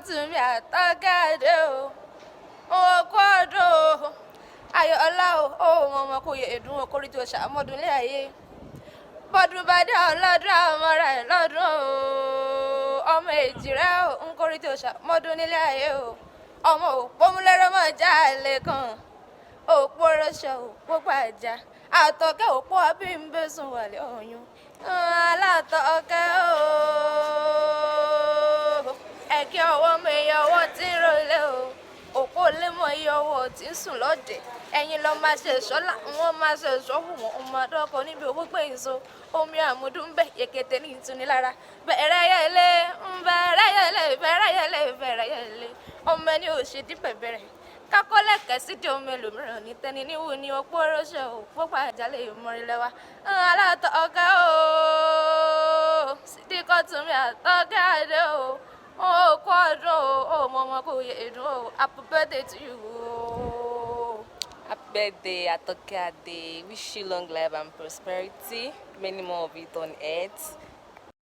tún mi àtọ́gàdé o òkú ọdún ayọ̀ ọlá o ọmọ ọmọ kò yẹ èdùn okòrí tí o ṣàmọ́dún lé ayé bọ́dún bá dé ọlọ́dún àmọ́ra ẹ̀ lọ́dún o ọmọ èjì rẹ o nkórí tí o ṣàmọ́dún nílé ayé o ọmọ òpómúlẹ́rọ́ mọ̀ já àlè kan òpó rọṣọ òpó gbàjà àtọ̀kẹ́ òpó abímbẹ́sùn wàlẹ̀ ọ̀yún alátọ̀kẹ́ o ẹ̀kẹ́ ọwọ́ mi iye ọwọ́ tí ń rọlé o òpó lémọ̀ iye ọwọ́ tí ń sùn lọ́dẹ̀ ẹ̀yin lọ máa ṣe ìṣọ́lá wọn máa ṣe ìṣọ́hù wọn ọmọ adọ́kọ níbi owó gbé ìṣó omi àmúdú ń bẹ yẹkẹtẹ ní ìtunilára bẹ̀rẹ̀ yẹlé bẹ̀rẹ̀ yẹlé bẹ̀rẹ̀ yẹlé bẹ̀rẹ̀ yẹlé ọmọ ẹni ò ṣe dípẹ̀ bẹ̀rẹ̀ kakọ́lẹ̀kẹ́ sídìí omi ẹlòmíràn ní tẹni níwò ní opó rọ́ṣẹ̀ òpó pàjálẹ̀ ìmọ̀rìnlẹ́wà alátọ̀ ọ̀gá o sídìí kọ́tùmí àtọ́gá àdé o òkú ọdún o ọmọ ọmọ kò yẹ èdùn o happy birthday to you o. Happy birthday, Atoke Ade. Wish you long life and prosperity, many more of it on earth.